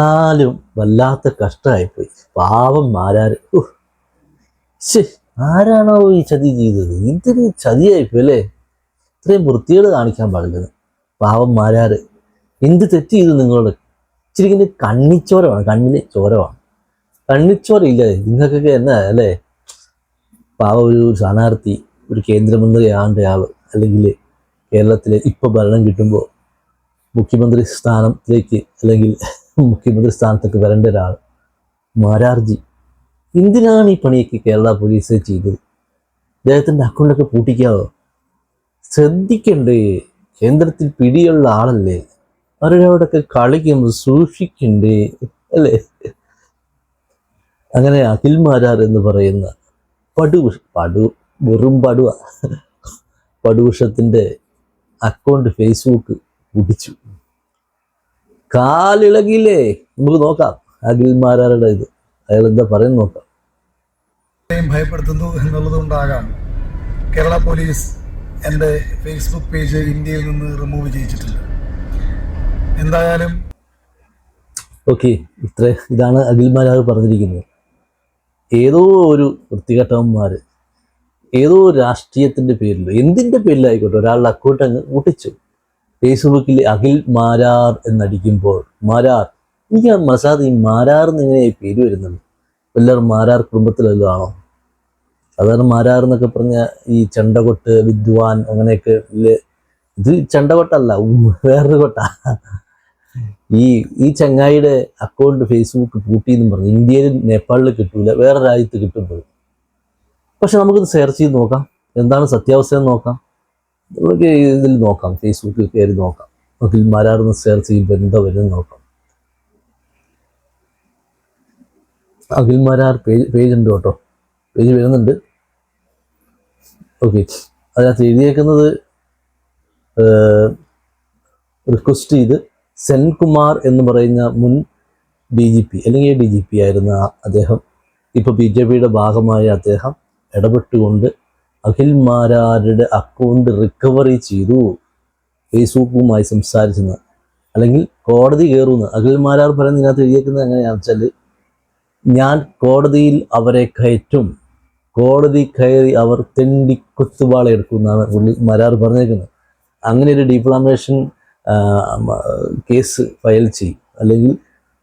എന്നാലും വല്ലാത്ത കഷ്ടമായിപ്പോയി. പാവം മാരാര്. ആരാണോ ഈ ചതി ചെയ്തത്? ഇതൊരു ചതിയായിപ്പോയി അല്ലേ? ഇത്രയും വൃത്തികേട് കാണിക്കാൻ പാടില്ല. പാവം മാരാര് എന്ത് തെറ്റ് ചെയ്തു നിങ്ങളോട്? ഇച്ചിരി കണ്ണിച്ചോരമാണ്, കണ്ണിന് ചോരമാണ്. കണ്ണിച്ചോരയില്ല നിങ്ങൾക്കൊക്കെ എന്നാ അല്ലേ? പാവം ഒരു സ്ഥാനാർത്ഥി, ഒരു കേന്ദ്രമന്ത്രി ആകേണ്ട ആൾ, അല്ലെങ്കിൽ കേരളത്തിൽ ഇപ്പോൾ ഭരണം കിട്ടുമ്പോൾ മുഖ്യമന്ത്രി സ്ഥാനത്തിലേക്ക് അല്ലെങ്കിൽ മുഖ്യമന്ത്രി സ്ഥാനത്തേക്ക് വരേണ്ട ഒരാൾ മാരാർജി എന്തിനാണ് ഈ പണിയൊക്കെ കേരള പോലീസ് ചെയ്തത്? അദ്ദേഹത്തിൻ്റെ അക്കൗണ്ടൊക്കെ പൂട്ടിക്കാവോ? ശ്രദ്ധിക്കണ്ടേ? കേന്ദ്രത്തിൽ പിടിയുള്ള ആളല്ലേ, അവരോടൊക്കെ കളിക്കുമ്പോൾ സൂക്ഷിക്കണ്ടേ അല്ലേ? അങ്ങനെ അഖിൽ മാരാർ എന്ന് പറയുന്ന വെറും പടുവഷത്തിൻ്റെ അക്കൗണ്ട് ഫേസ്ബുക്ക് പൂട്ടിച്ചു. കാലിളകില്ലേ? നമുക്ക് നോക്കാം അഖിൽ മാരാരുടെ ഇത്, അയാൾ എന്താ പറയുന്നത് നോക്കാം. ഭയപ്പെടുത്തുന്നു എന്നുള്ളതുകൊണ്ടാകാം കേരള പോലീസ് എൻ്റെ ഫേസ്ബുക്ക് പേജ് ഇന്ത്യയിൽ നിന്ന് റിമൂവ് ചെയ്യിച്ചിട്ടുണ്ട്. എന്തായാലും ഓക്കെ, ഇതാണ് അഖിൽ മാരാർ പറഞ്ഞിരിക്കുന്നത്. ഏതോ ഒരു വൃത്തികെട്ടവന്മാർ ഏതോ രാഷ്ട്രീയത്തിൻ്റെ പേരിൽ, എന്തിൻ്റെ പേരിലായിക്കോട്ടെ, ഒരാളുടെ അക്കൗണ്ട് അങ്ങ് പൂട്ടിച്ചു. ഫേസ്ബുക്കിൽ അഖിൽ മാരാർ എന്നടിക്കുമ്പോൾ മാരാർ, എനിക്ക് മനസ്സിലാകാതെ ഈ മാരാർ എന്നിങ്ങനെ പേര് വരുന്നുണ്ട്. എല്ലാവരും മാരാർ കുടുംബത്തിലെല്ലാം ആണോ? സാധാരണ മാരാർ എന്നൊക്കെ പറഞ്ഞാൽ ഈ ചെണ്ടകൊട്ട്, വിദ്വാൻ, അങ്ങനെയൊക്കെ ഇത് ചെണ്ടകൊട്ടല്ല, വേറൊരു കൊട്ട. ഈ ചങ്ങായിയുടെ അക്കൗണ്ട് ഫേസ്ബുക്ക് പൂട്ടി എന്നും പറഞ്ഞു. ഇന്ത്യയിൽ നേപ്പാളിൽ കിട്ടൂല, വേറെ രാജ്യത്ത് കിട്ടുമ്പോൾ. പക്ഷെ നമുക്കിത് സെർച്ച് ചെയ്ത് നോക്കാം, എന്താണ് സത്യാവസ്ഥ എന്ന് നോക്കാം. നമുക്ക് ഇതിൽ നോക്കാം, ഫേസ്ബുക്കിൽ കയറി നോക്കാം. അഖിൽ മാരാർ എന്ന് സെർച്ച് ചെയ്യുമ്പോൾ എന്താ വരുന്നത് നോക്കാം. അഖിൽ മാരാർ പേജ് ഉണ്ട് കേട്ടോ, പേജ് വരുന്നുണ്ട്. ഓക്കെ, അതിനകത്ത് എഴുതിയേക്കുന്നത് റിക്വസ്റ്റ് ചെയ്ത് സെൻകുമാർ എന്ന് പറയുന്ന മുൻ DGP അല്ലെങ്കിൽ DGP ആയിരുന്ന അദ്ദേഹം, ഇപ്പോൾ BJPയുടെ ഭാഗമായ അദ്ദേഹം ഇടപെട്ടുകൊണ്ട് അഖിൽ മാരാരുടെ അക്കൗണ്ട് റിക്കവറി ചെയ്തു. ഫേസ്ബുക്കുമായി സംസാരിച്ചെന്ന്, അല്ലെങ്കിൽ കോടതി കയറുമെന്ന് അഖിൽ മാരാർ പറയുന്നത്. ഇതിനകത്ത് എഴുതിയേക്കുന്നത് എങ്ങനെയാണെന്ന് വെച്ചാൽ, ഞാൻ കോടതിയിൽ അവരെ കയറ്റും, കോടതി കയറി അവർ തെണ്ടി കുത്തുവാള എടുക്കുമെന്നാണ് പുള്ളി മാരാർ പറഞ്ഞേക്കുന്നത്. അങ്ങനെ ഒരു ഡിഫാമേഷൻ കേസ് ഫയൽ ചെയ്യും, അല്ലെങ്കിൽ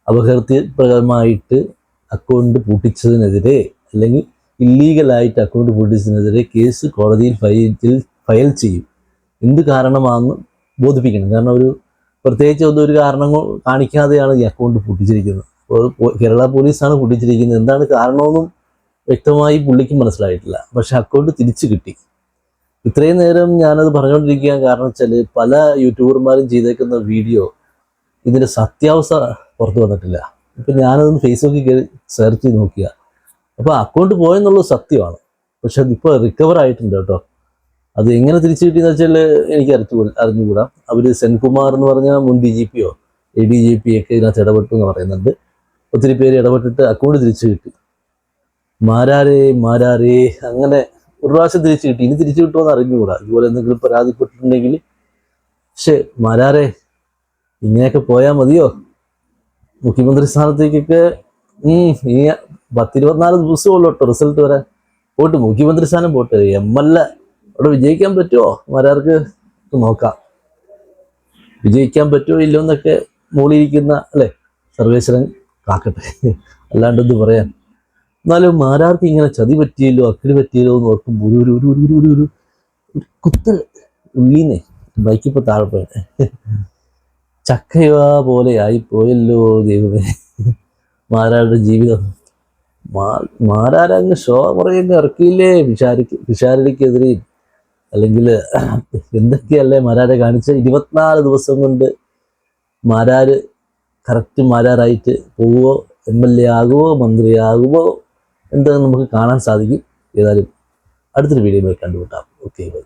അപകീർത്തിപരമായിട്ട് അക്കൗണ്ട് പൂട്ടിച്ചതിനെതിരെ, അല്ലെങ്കിൽ ഇല്ലീഗലായിട്ട് അക്കൗണ്ട് പൂട്ടിച്ചതിനെതിരെ കേസ് കോടതിയിൽ ഫയൽ ചെയ്യും. എന്ത് കാരണമാണെന്ന് ബോധിപ്പിക്കണം. കാരണം പ്രത്യേകിച്ച് ഒരു കാരണങ്ങൾ കാണിക്കാതെയാണ് ഈ അക്കൗണ്ട് പൂട്ടിച്ചിരിക്കുന്നത്. കേരള പോലീസാണ് പൂട്ടിച്ചിരിക്കുന്നത്. എന്താണ് കാരണമെന്നും വ്യക്തമായി പുള്ളിക്ക് മനസ്സിലായിട്ടില്ല. പക്ഷെ അക്കൗണ്ട് തിരിച്ചു കിട്ടി. ഇത്രയും നേരം ഞാനത് പറഞ്ഞുകൊണ്ടിരിക്കാൻ കാരണം വെച്ചാൽ, പല യൂട്യൂബർമാരും ചെയ്തേക്കുന്ന വീഡിയോ ഇതിൻ്റെ സത്യാവസ്ഥ പുറത്തു വന്നിട്ടില്ല. ഇപ്പം ഞാനതൊന്ന് ഫേസ്ബുക്കിൽ കയറി സെർച്ച് ചെയ്ത് നോക്കിയ, അപ്പോൾ അക്കൗണ്ട് പോയെന്നുള്ളത് സത്യമാണ്. പക്ഷെ അതിപ്പോൾ റിക്കവർ ആയിട്ടുണ്ട് കേട്ടോ. അത് എങ്ങനെ തിരിച്ചു കിട്ടിയെന്ന് വെച്ചാൽ എനിക്ക് അറിഞ്ഞുകൂടാ. അവർ സെൻകുമാർ എന്ന് പറഞ്ഞാൽ മുൻ DGPയോ ADGP ഒക്കെ ഇതിനകത്ത് ഇടപെട്ടു എന്ന് പറയുന്നുണ്ട്. ഒത്തിരി പേര് ഇടപെട്ടിട്ട് അക്കൗണ്ട് തിരിച്ചു കിട്ടി. മാരാരേ അങ്ങനെ ഒരു പ്രാവശ്യം തിരിച്ചു കിട്ടി. ഇനി തിരിച്ചു കിട്ടുമെന്ന് അറിഞ്ഞുകൂടാ. ഇതുപോലെ എന്തെങ്കിലും പരാതിപ്പെട്ടിട്ടുണ്ടെങ്കിൽ. പക്ഷേ മാരാരേ, ഇങ്ങനെയൊക്കെ പോയാൽ മതിയോ? മുഖ്യമന്ത്രി സ്ഥാനത്തേക്കൊക്കെ ഈ 10-24 ദിവസമുള്ളൂ കേട്ടോ റിസൾട്ട് വരാൻ. പോട്ട് മുഖ്യമന്ത്രി സ്ഥാനം പോട്ടെ, MLA അവിടെ വിജയിക്കാൻ പറ്റുമോ മാരാർക്ക് നോക്കാം. വിജയിക്കാൻ പറ്റുമോ ഇല്ലോ എന്നൊക്കെ മൂളിയിരിക്കുന്ന അല്ലേ, സർവേശ്വരൻ കാക്കട്ടെ, അല്ലാണ്ടെന്ത് പറയാൻ. എന്നാലും മാരാർക്ക് ഇങ്ങനെ ചതി പറ്റിയല്ലോ, അക്കിടി പറ്റിയല്ലോ എന്ന് ഓർക്കുമ്പോൾ ഒരു കുത്തൽ ഉള്ളീന്നേ ബൈക്കിപ്പോൾ താഴെ പോയെ. ചക്കയുവ പോലെ ആയിപ്പോയല്ലോ ദൈവമേ മാരാരുടെ ജീവിതം. മാരാരങ്ങ് ഷോ പറയുക ഇറക്കിയില്ലേ പിഷാരടിക്കെതിരെ, അല്ലെങ്കിൽ എന്തൊക്കെയല്ലേ മാരാരെ കാണിച്ച. 24 ദിവസം കൊണ്ട് മാരാര് കറക്റ്റ് മാരാറായിട്ട് പോവുമോ, MLA ആകുമോ, മന്ത്രിയാകുമോ എന്താണെന്ന് നമുക്ക് കാണാൻ സാധിക്കും. ഏതായാലും അടുത്തൊരു വീഡിയോ കണ്ടുമുട്ടാം. Okay, by.